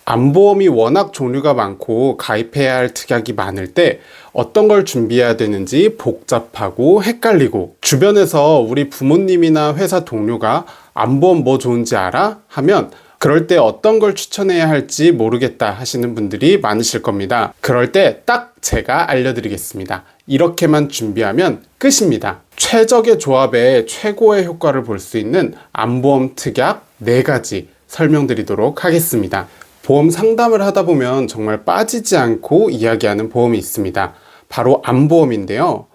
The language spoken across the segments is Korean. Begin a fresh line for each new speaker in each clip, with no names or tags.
암보험이 워낙 종류가 많고 가입해야 할 특약이 많을 때 어떤 걸 준비해야 되는지 복잡하고 헷갈리고, 주변에서 우리 부모님이나 회사 동료가 암보험 뭐 좋은지 알아? 하면 그럴 때 어떤 걸 추천해야 할지 모르겠다 하시는 분들이 많으실 겁니다. 그럴 때 딱 제가 알려드리겠습니다. 이렇게만 준비하면 끝입니다. 최적의 조합에 최고의 효과를 볼 수 있는 암보험 특약 4가지 설명드리도록 하겠습니다. 보험 상담을 하다 보면 정말 빠지지 않고 이야기하는 보험이 있습니다. 바로 암보험인데요.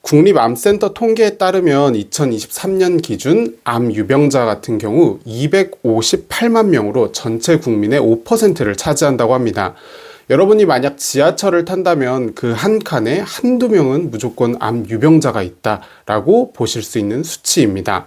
국립암센터 통계에 따르면 2023년 기준 암 유병자 같은 경우 258만 명으로 전체 국민의 5%를 차지한다고 합니다. 여러분이 만약 지하철을 탄다면 그 한 칸에 한두 명은 무조건 암 유병자가 있다라고 보실 수 있는 수치입니다.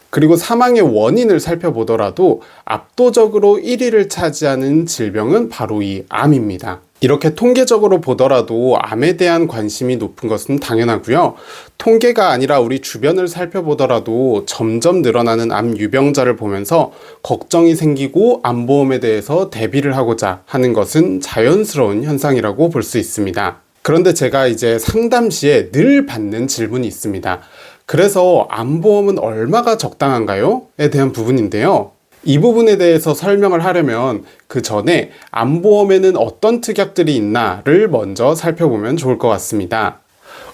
그리고 사망의 원인을 살펴보더라도 압도적으로 1위를 차지하는 질병은 바로 이 암입니다. 이렇게 통계적으로 보더라도 암에 대한 관심이 높은 것은 당연하고요. 통계가 아니라 우리 주변을 살펴보더라도 점점 늘어나는 암 유병자를 보면서 걱정이 생기고 암보험에 대해서 대비를 하고자 하는 것은 자연스러운 현상이라고 볼 수 있습니다. 그런데 제가 이제 상담 시에 늘 받는 질문이 있습니다. 그래서 암보험은 얼마가 적당한가요? 에 대한 부분인데요. 이 부분에 대해서 설명을 하려면 그 전에 암보험에는 어떤 특약들이 있나를 먼저 살펴보면 좋을 것 같습니다.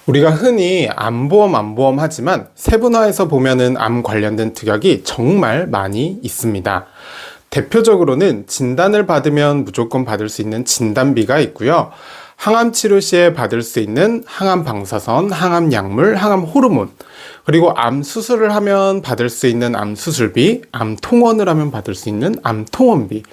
우리가 흔히 암보험 하지만 세분화해서 보면은 암 관련된 특약이 정말 많이 있습니다. 대표적으로는 진단을 받으면 무조건 받을 수 있는 진단비가 있고요. 항암 치료 시에 받을 수 있는 항암 방사선, 항암 약물, 항암 호르몬, 그리고 암 수술을 하면 받을 수 있는 암 수술비, 암 통원을 하면 받을 수 있는 암 통원비,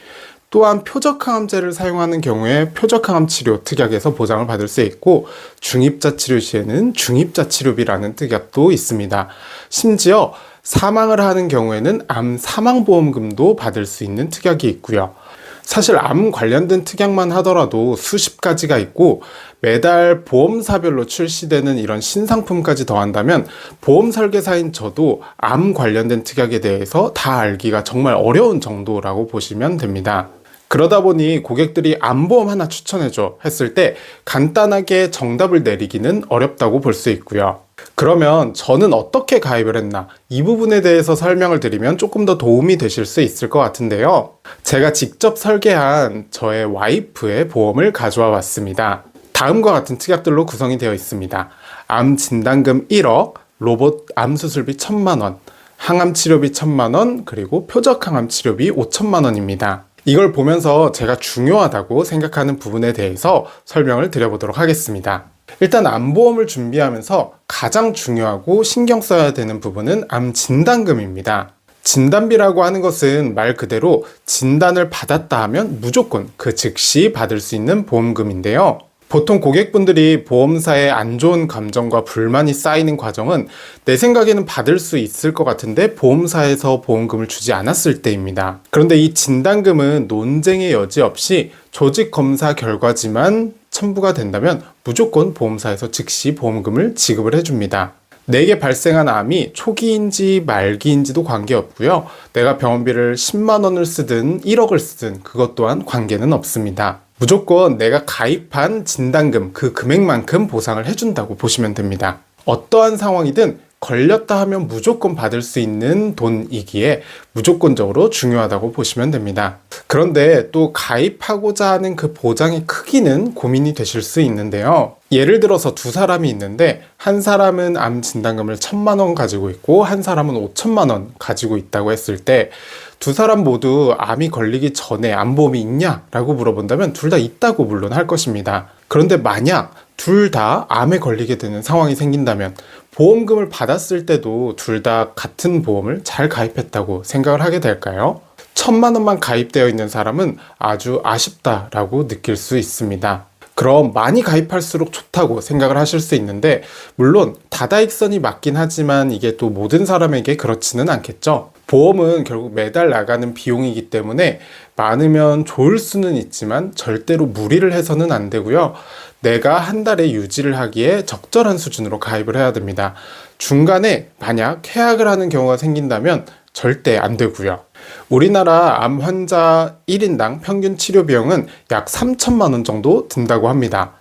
또한 표적항암제를 사용하는 경우에 표적항암 치료 특약에서 보장을 받을 수 있고, 중입자 치료 시에는 중입자 치료비라는 특약도 있습니다. 심지어 사망을 하는 경우에는 암 사망보험금도 받을 수 있는 특약이 있고요. 사실 암 관련된 특약만 하더라도 수십 가지가 있고, 매달 보험사별로 출시되는 이런 신상품까지 더한다면 보험 설계사인 저도 암 관련된 특약에 대해서 다 알기가 정말 어려운 정도라고 보시면 됩니다. 그러다 보니 고객들이 암보험 하나 추천해줘 했을 때 간단하게 정답을 내리기는 어렵다고 볼 수 있고요. 그러면 저는 어떻게 가입을 했나, 이 부분에 대해서 설명을 드리면 조금 더 도움이 되실 수 있을 것 같은데요. 제가 직접 설계한 저의 와이프의 보험을 가져와 봤습니다. 다음과 같은 특약들로 구성이 되어 있습니다. 암 진단금 1억, 로봇 암 수술비 1,000만 원, 항암 치료비 1,000만 원, 그리고 표적 항암 치료비 5,000만 원입니다. 이걸 보면서 제가 중요하다고 생각하는 부분에 대해서 설명을 드려보도록 하겠습니다. 일단 암보험을 준비하면서 가장 중요하고 신경 써야 되는 부분은 암 진단금입니다. 진단비라고 하는 것은 말 그대로 진단을 받았다 하면 무조건 그 즉시 받을 수 있는 보험금인데요. 보통 고객분들이 보험사에 안 좋은 감정과 불만이 쌓이는 과정은 내 생각에는 받을 수 있을 것 같은데 보험사에서 보험금을 주지 않았을 때입니다. 그런데 이 진단금은 논쟁의 여지 없이 조직 검사 결과지만 첨부가 된다면 무조건 보험사에서 즉시 보험금을 지급을 해줍니다. 내게 발생한 암이 초기인지 말기인지도 관계없고요. 내가 병원비를 10만 원을 쓰든 1억을 쓰든 그것 또한 관계는 없습니다. 무조건 내가 가입한 진단금 그 금액만큼 보상을 해준다고 보시면 됩니다. 어떠한 상황이든 걸렸다 하면 무조건 받을 수 있는 돈이기에 무조건적으로 중요하다고 보시면 됩니다. 그런데 또 가입하고자 하는 그 보장의 크기는 고민이 되실 수 있는데요. 예를 들어서 두 사람이 있는데 한 사람은 암 진단금을 1,000만 원 가지고 있고 한 사람은 5,000만 원 가지고 있다고 했을 때 두 사람 모두 암이 걸리기 전에 암보험이 있냐라고 물어본다면 둘 다 있다고 물론 할 것입니다. 그런데 만약 둘 다 암에 걸리게 되는 상황이 생긴다면 보험금을 받았을 때도 둘 다 같은 보험을 잘 가입했다고 생각을 하게 될까요? 1,000만 원만 가입되어 있는 사람은 아주 아쉽다라고 느낄 수 있습니다. 그럼 많이 가입할수록 좋다고 생각을 하실 수 있는데, 물론 다다익선이 맞긴 하지만 이게 또 모든 사람에게 그렇지는 않겠죠. 보험은 결국 매달 나가는 비용이기 때문에 많으면 좋을 수는 있지만 절대로 무리를 해서는 안 되고요. 내가 한 달에 유지를 하기에 적절한 수준으로 가입을 해야 됩니다. 중간에 만약 해약을 하는 경우가 생긴다면 절대 안 되고요. 우리나라 암 환자 1인당 평균 치료 비용은 약 3천만 원 정도 든다고 합니다.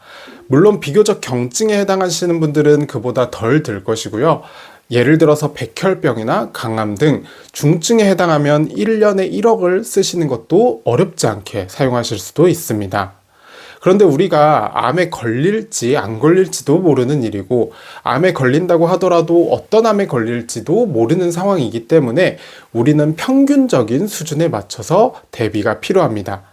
물론 비교적 경증에 해당하시는 분들은 그보다 덜 들 것이고요. 예를 들어서 백혈병이나 강암 등 중증에 해당하면 1년에 1억을 쓰시는 것도 어렵지 않게 사용하실 수도 있습니다. 그런데 우리가 암에 걸릴지 안 걸릴지도 모르는 일이고, 암에 걸린다고 하더라도 어떤 암에 걸릴지도 모르는 상황이기 때문에 우리는 평균적인 수준에 맞춰서 대비가 필요합니다.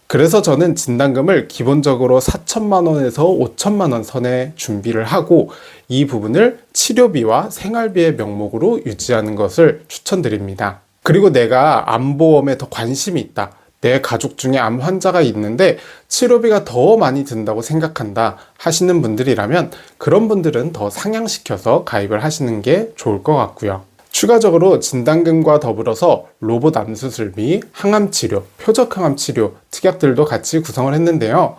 그래서 저는 진단금을 기본적으로 4천만 원에서 5천만 원 선에 준비를 하고, 이 부분을 치료비와 생활비의 명목으로 유지하는 것을 추천드립니다. 그리고 내가 암보험에 더 관심이 있다, 내 가족 중에 암 환자가 있는데 치료비가 더 많이 든다고 생각한다 하시는 분들이라면, 그런 분들은 더 상향시켜서 가입을 하시는 게 좋을 것 같고요. 추가적으로 진단금과 더불어서 로봇 암수술비, 항암치료, 표적항암치료 특약들도 같이 구성을 했는데요.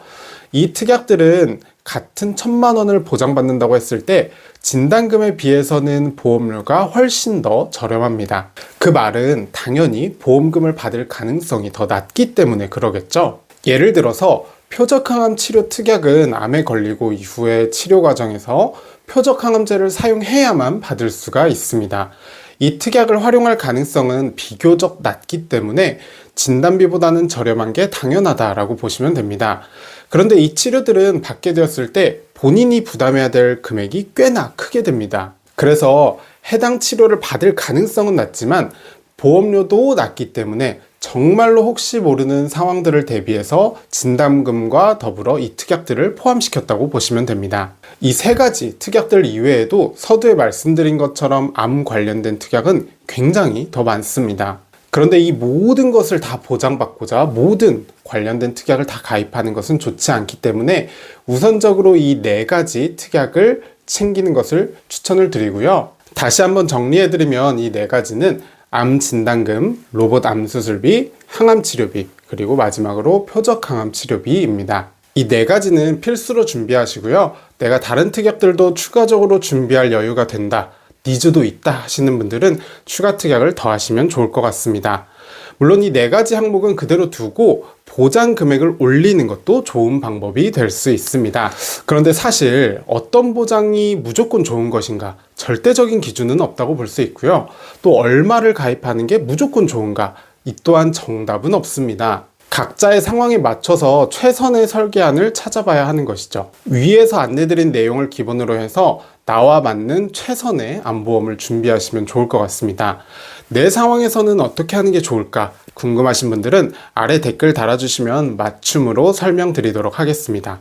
이 특약들은 같은 1,000만 원을 보장받는다고 했을 때 진단금에 비해서는 보험료가 훨씬 더 저렴합니다. 그 말은 당연히 보험금을 받을 가능성이 더 낮기 때문에 그러겠죠. 예를 들어서 표적항암 치료 특약은 암에 걸리고 이후에 치료 과정에서 표적항암제를 사용해야만 받을 수가 있습니다. 이 특약을 활용할 가능성은 비교적 낮기 때문에 진단비보다는 저렴한 게 당연하다라고 보시면 됩니다. 그런데 이 치료들은 받게 되었을 때 본인이 부담해야 될 금액이 꽤나 크게 됩니다. 그래서 해당 치료를 받을 가능성은 낮지만 보험료도 낮기 때문에 정말로 혹시 모르는 상황들을 대비해서 진단금과 더불어 이 특약들을 포함시켰다고 보시면 됩니다. 이 세 가지 특약들 이외에도 서두에 말씀드린 것처럼 암 관련된 특약은 굉장히 더 많습니다. 그런데 이 모든 것을 다 보장받고자 모든 관련된 특약을 다 가입하는 것은 좋지 않기 때문에 우선적으로 이 네 가지 특약을 챙기는 것을 추천을 드리고요. 다시 한번 정리해드리면 이 네 가지는 암 진단금, 로봇 암 수술비, 항암 치료비, 그리고 마지막으로 표적 항암 치료비입니다. 이 네 가지는 필수로 준비하시고요. 내가 다른 특약들도 추가적으로 준비할 여유가 된다, 니즈도 있다 하시는 분들은 추가 특약을 더 하시면 좋을 것 같습니다. 물론 이 네 가지 항목은 그대로 두고 보장 금액을 올리는 것도 좋은 방법이 될 수 있습니다. 그런데 사실 어떤 보장이 무조건 좋은 것인가, 절대적인 기준은 없다고 볼 수 있고요. 또 얼마를 가입하는 게 무조건 좋은가, 이 또한 정답은 없습니다. 각자의 상황에 맞춰서 최선의 설계안을 찾아봐야 하는 것이죠. 위에서 안내드린 내용을 기본으로 해서 나와 맞는 최선의 암보험을 준비하시면 좋을 것 같습니다. 내 상황에서는 어떻게 하는 게 좋을까 궁금하신 분들은 아래 댓글 달아주시면 맞춤으로 설명드리도록 하겠습니다.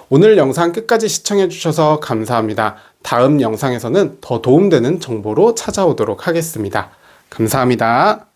오늘 영상 끝까지 시청해주셔서 감사합니다. 다음 영상에서는 더 도움되는 정보로 찾아오도록 하겠습니다. 감사합니다.